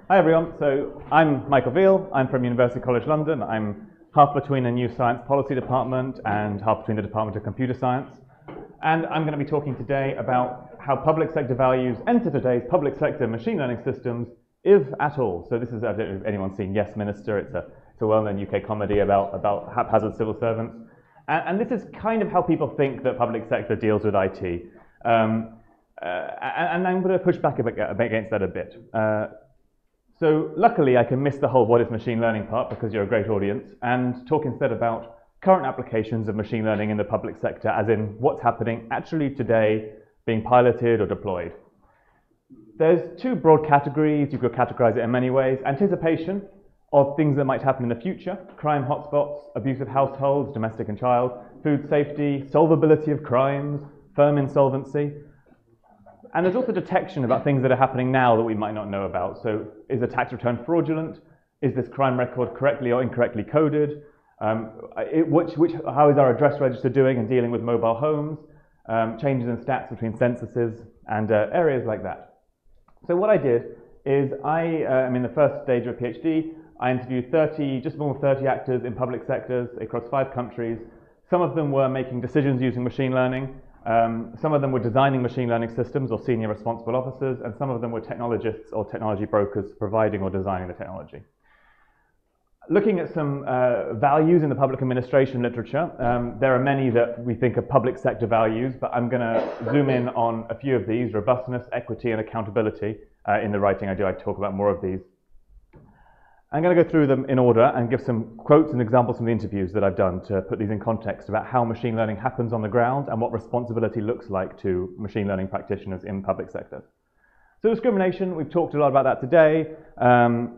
Hi everyone, so I'm Michael Veale, I'm from University College London. I'm half between a new science policy department and half between the Department of Computer Science. And I'm going to be talking today about how public sector values enter today's public sector machine learning systems, if at all. So this is, I don't know if anyone's seen Yes Minister, it's a well-known UK comedy about haphazard civil servants. And this is kind of how people think that public sector deals with IT. And I'm going to push back against that a bit. So luckily I can miss the whole what is machine learning part because you're a great audience and talk instead about current applications of machine learning in the public sector, as in what's happening actually today being piloted or deployed. There's two broad categories. You could categorize it in many ways. Anticipation of things that might happen in the future, crime hotspots, abusive households, domestic and child, food safety, solvability of crimes, firm insolvency. And there's also detection about things that are happening now that we might not know about. So is a tax return fraudulent? Is this crime record correctly or incorrectly coded? How is our address register doing in dealing with mobile homes? Changes in stats between censuses and areas like that. So what I did is I'm in the first stage of a PhD. I interviewed just more than 30 actors in public sectors across 5 countries. Some of them were making decisions using machine learning. Some of them were designing machine learning systems or senior responsible officers, and some of them were technologists or technology brokers providing or designing the technology. Looking at some values in the public administration literature, there are many that we think are public sector values, but I'm going to zoom in on a few of these: robustness, equity, and accountability. In the writing I talk about more of these. I'm going to go through them in order and give some quotes and examples from the interviews that I've done to put these in context about how machine learning happens on the ground and what responsibility looks like to machine learning practitioners in public sectors. So discrimination, we've talked a lot about that today.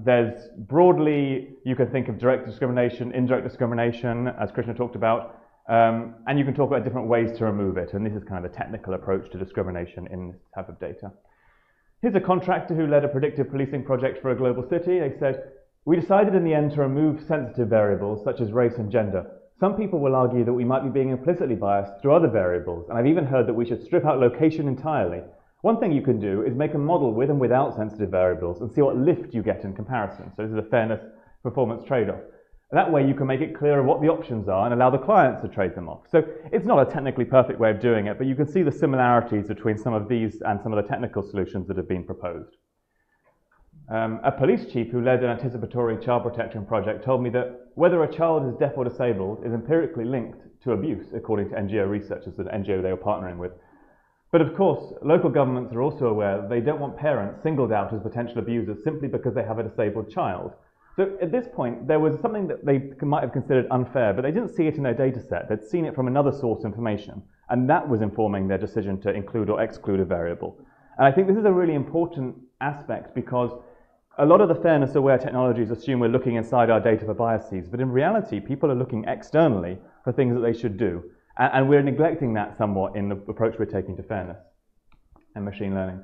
There's broadly, you can think of direct discrimination, indirect discrimination, as Krishna talked about, and you can talk about different ways to remove it. And this is kind of a technical approach to discrimination in this type of data. Here's a contractor who led a predictive policing project for a global city. They said, "We decided in the end to remove sensitive variables such as race and gender. Some people will argue that we might be being implicitly biased through other variables, and I've even heard that we should strip out location entirely. One thing you can do is make a model with and without sensitive variables and see what lift you get in comparison." So this is a fairness performance trade-off. That way you can make it clearer what the options are and allow the clients to trade them off. So it's not a technically perfect way of doing it, but you can see the similarities between some of these and some of the technical solutions that have been proposed. A police chief who led an anticipatory child protection project told me that whether a child is deaf or disabled is empirically linked to abuse, according to NGO researchers, the NGO they were partnering with. But of course, local governments are also aware that they don't want parents singled out as potential abusers simply because they have a disabled child. So at this point, there was something that they might have considered unfair, but they didn't see it in their data set. They'd seen it from another source information, and that was informing their decision to include or exclude a variable. And I think this is a really important aspect because a lot of the fairness-aware technologies assume we're looking inside our data for biases, but in reality, people are looking externally for things that they should do. And we're neglecting that somewhat in the approach we're taking to fairness and machine learning.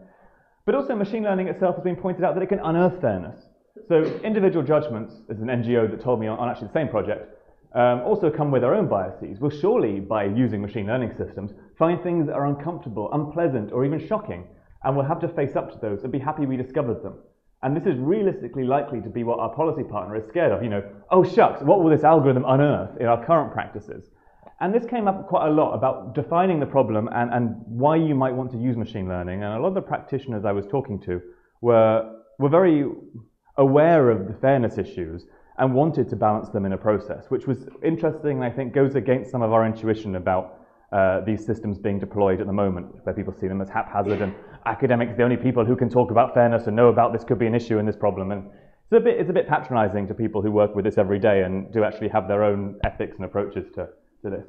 But also machine learning itself has been pointed out that it can unearth fairness. So individual judgments, as an NGO that told me on actually the same project, also come with their own biases. We'll surely, by using machine learning systems, find things that are uncomfortable, unpleasant, or even shocking, and we'll have to face up to those and be happy we discovered them. And this is realistically likely to be what our policy partner is scared of. Oh shucks, what will this algorithm unearth in our current practices? And this came up quite a lot about defining the problem and why you might want to use machine learning. And a lot of the practitioners I was talking to were very aware of the fairness issues and wanted to balance them in a process, which was interesting and I think goes against some of our intuition about these systems being deployed at the moment, where people see them as haphazard and academics, the only people who can talk about fairness and know about this could be an issue in this problem. And it's a bit patronizing to people who work with this every day and do actually have their own ethics and approaches to this.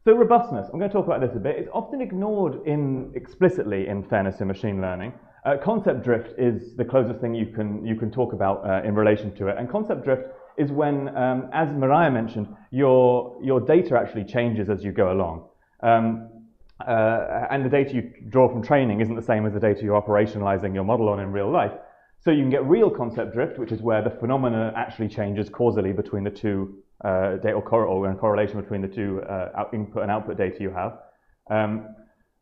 So robustness, I'm going to talk about this a bit. It's often ignored explicitly in fairness in machine learning. Concept drift is the closest thing you can talk about in relation to it. And concept drift is when, as Mariah mentioned, your data actually changes as you go along. And the data you draw from training isn't the same as the data you're operationalizing your model on in real life. So you can get real concept drift, which is where the phenomena actually changes causally between the two data, or in correlation between the two input and output data you have.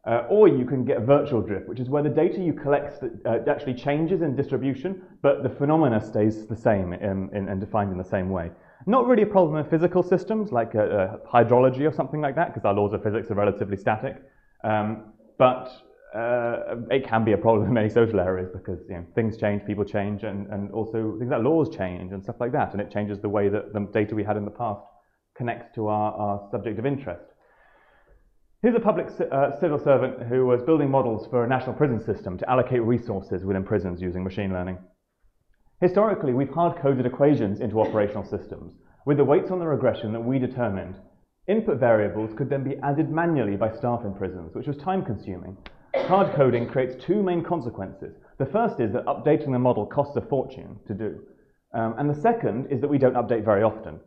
Or you can get virtual drift, which is where the data you collect actually changes in distribution, but the phenomena stays the same and defined in the same way. Not really a problem in physical systems like hydrology or something like that, because our laws of physics are relatively static. But it can be a problem in many social areas because things change, people change, and also things like laws change and stuff like that, and it changes the way that the data we had in the past connects to our subject of interest. Here's a public civil servant who was building models for a national prison system to allocate resources within prisons using machine learning. Historically, we've hard-coded equations into operational systems with the weights on the regression that we determined. Input variables could then be added manually by staff in prisons, which was time-consuming. Hard coding creates two main consequences. The first is that updating the model costs a fortune to do. And the second is that we don't update very often.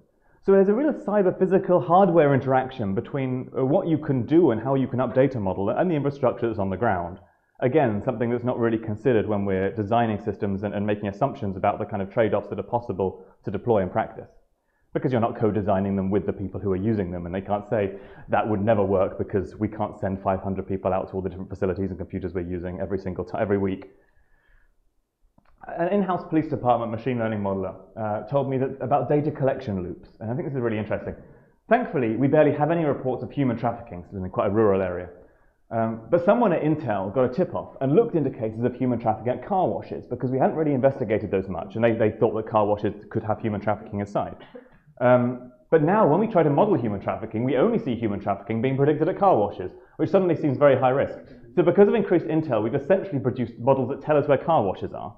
So there's a real cyber-physical hardware interaction between what you can do and how you can update a model and the infrastructure that's on the ground. Again, something that's not really considered when we're designing systems and making assumptions about the kind of trade-offs that are possible to deploy in practice. Because you're not co-designing them with the people who are using them, and they can't say, that would never work because we can't send 500 people out to all the different facilities and computers we're using every week. An in-house police department machine learning modeler told me about data collection loops, and I think this is really interesting. Thankfully, we barely have any reports of human trafficking, so in quite a rural area. But someone at Intel got a tip-off and looked into cases of human trafficking at car washes because we hadn't really investigated those much, and they thought that car washes could have human trafficking inside. But now, when we try to model human trafficking, we only see human trafficking being predicted at car washes, which suddenly seems very high risk. So because of increased intel, we've essentially produced models that tell us where car washes are.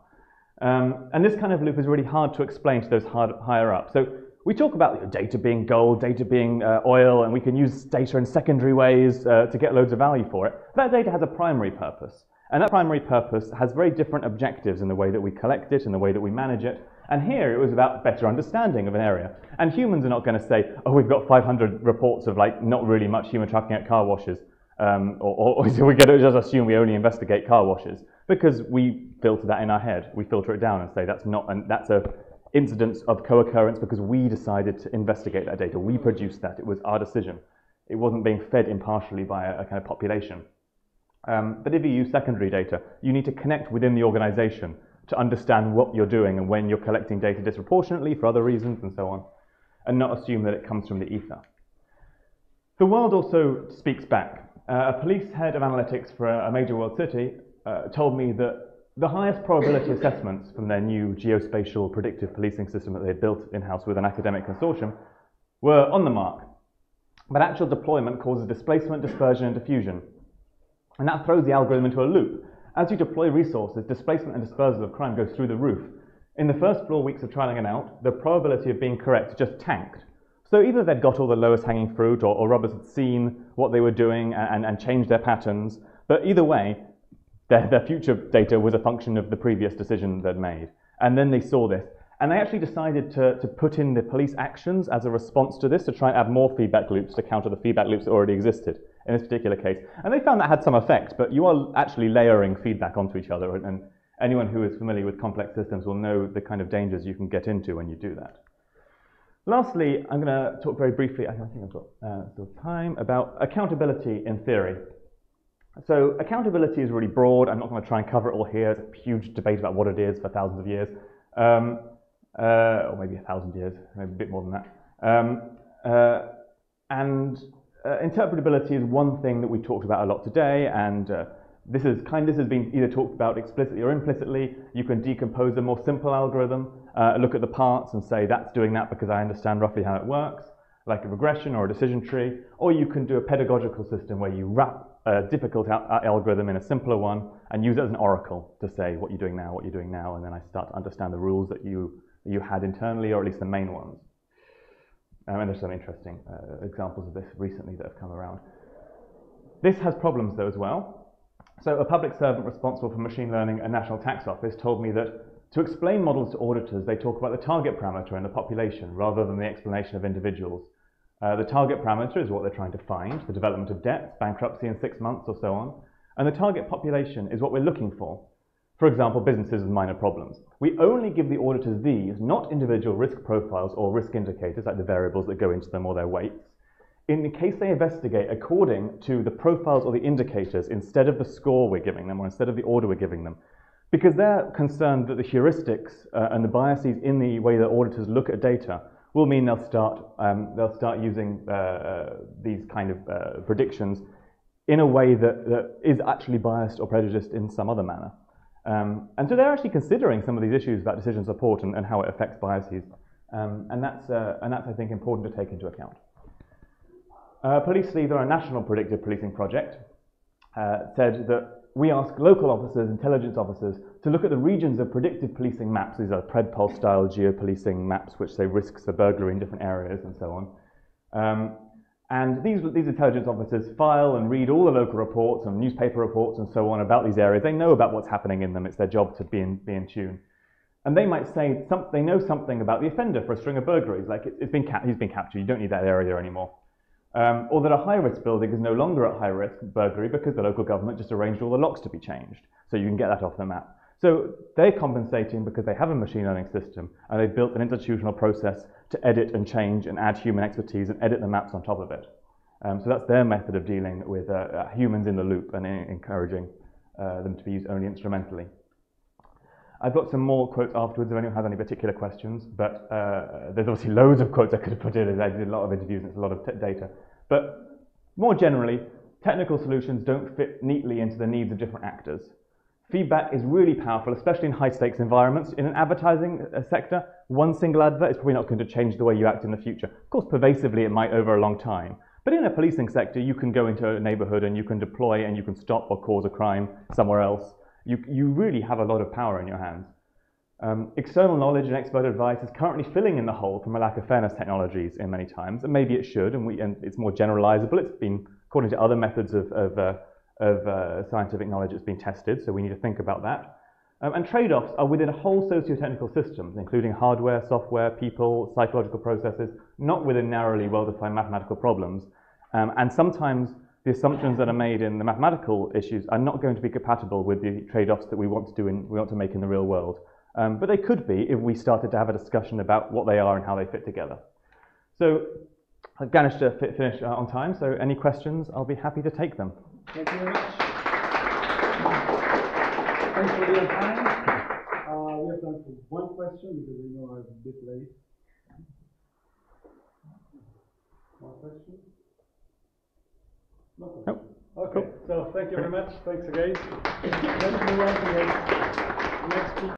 And this kind of loop is really hard to explain to those higher up. So we talk about data being gold, data being oil, and we can use data in secondary ways to get loads of value for it. That data has a primary purpose. And that primary purpose has very different objectives in the way that we collect it and the way that we manage it. And here it was about better understanding of an area. And humans are not going to say, oh, we've got 500 reports of not really much human trafficking at car washes. Or so we're going to just assume we only investigate car washes. Because we filter that in our head. We filter it down and say that's an incidence of co-occurrence because we decided to investigate that data. We produced that. It was our decision. It wasn't being fed impartially by a kind of population. But if you use secondary data, you need to connect within the organization to understand what you're doing and when you're collecting data disproportionately for other reasons and so on, and not assume that it comes from the ether. The world also speaks back. A police head of analytics for a major world city told me that the highest probability assessments from their new geospatial predictive policing system that they built in-house with an academic consortium were on the mark. But actual deployment causes displacement, dispersion, and diffusion. And that throws the algorithm into a loop. As you deploy resources, displacement and dispersal of crime goes through the roof. In the first 4 weeks of trialing it out, the probability of being correct just tanked. So either they'd got all the lowest hanging fruit or robbers had seen what they were doing and changed their patterns. But either way, their future data was a function of the previous decision they'd made. And then they saw this. And they actually decided to put in the police actions as a response to this to try and add more feedback loops to counter the feedback loops that already existed in this particular case. And they found that had some effect, but you are actually layering feedback onto each other. And anyone who is familiar with complex systems will know the kind of dangers you can get into when you do that. Lastly, I'm going to talk very briefly, I think I've got still time, about accountability in theory. So accountability is really broad. I'm not going to try and cover it all here. There's a huge debate about what it is for thousands of years. Or maybe 1,000 years, maybe a bit more than that. Interpretability is one thing that we talked about a lot today, and this has been either talked about explicitly or implicitly. You can decompose a more simple algorithm, look at the parts and say that's doing that because I understand roughly how it works, like a regression or a decision tree, or you can do a pedagogical system where you wrap a difficult algorithm in a simpler one and use it as an oracle to say what you're doing now, and then I start to understand the rules that you had internally, or at least the main ones. And there's some interesting examples of this recently that have come around. This has problems though as well. So a public servant responsible for machine learning at National Tax Office told me that to explain models to auditors, they talk about the target parameter and the population rather than the explanation of individuals. The target parameter is what they're trying to find, the development of debts, bankruptcy in 6 months or so on. And the target population is what we're looking for. For example, businesses with minor problems. We only give the auditors these, not individual risk profiles or risk indicators like the variables that go into them or their weights. in case they investigate according to the profiles or the indicators instead of the score we're giving them or instead of the order we're giving them. Because they're concerned that the heuristics and the biases in the way that auditors look at data will mean they'll start using these kind of predictions in a way that is actually biased or prejudiced in some other manner. And so they're actually considering some of these issues about decision support and how it affects biases. And that's, I think, important to take into account. Police Leader, a national predictive policing project, said that we ask local officers, intelligence officers, to look at the regions of predictive policing maps. These are PredPol-style geopolicing maps, which say risks for burglary in different areas and so on. And these intelligence officers file and read all the local reports and newspaper reports and so on about these areas. They know about what's happening in them. It's their job to be in tune. And they might say they know something about the offender for a string of burglaries, like he's been captured, you don't need that area anymore. Or that a high-risk building is no longer at high-risk burglary because the local government just arranged all the locks to be changed, so you can get that off the map. So they're compensating because they have a machine learning system and they've built an institutional process to edit and change and add human expertise and edit the maps on top of it. So that's their method of dealing with humans in the loop and encouraging them to be used only instrumentally. I've got some more quotes afterwards if anyone has any particular questions, but there's obviously loads of quotes I could have put in. I did a lot of interviews and it's a lot of data. But more generally, technical solutions don't fit neatly into the needs of different actors. Feedback is really powerful, especially in high-stakes environments. In an advertising sector, one single advert is probably not going to change the way you act in the future. Of course, pervasively, it might over a long time. But in a policing sector, you can go into a neighborhood and you can deploy and you can stop or cause a crime somewhere else. You really have a lot of power in your hands. External knowledge and expert advice is currently filling in the hole from a lack of fairness technologies in many times, and maybe it should, and it's more generalizable. It's been, according to other methods of scientific knowledge, it's been tested, so we need to think about that. And trade-offs are within a whole socio-technical system, including hardware, software, people, psychological processes, not within narrowly well-defined mathematical problems. And sometimes the assumptions that are made in the mathematical issues are not going to be compatible with the trade-offs that we want to make in the real world. But they could be if we started to have a discussion about what they are and how they fit together. So I've managed to finish on time, so any questions, I'll be happy to take them. Thank you very much. Thanks for your time. We have time for one question because we know I'm a bit late. One question? No question. Nope. Okay, cool. So thank you very much. Thanks, guys. Let's move on to the next speaker.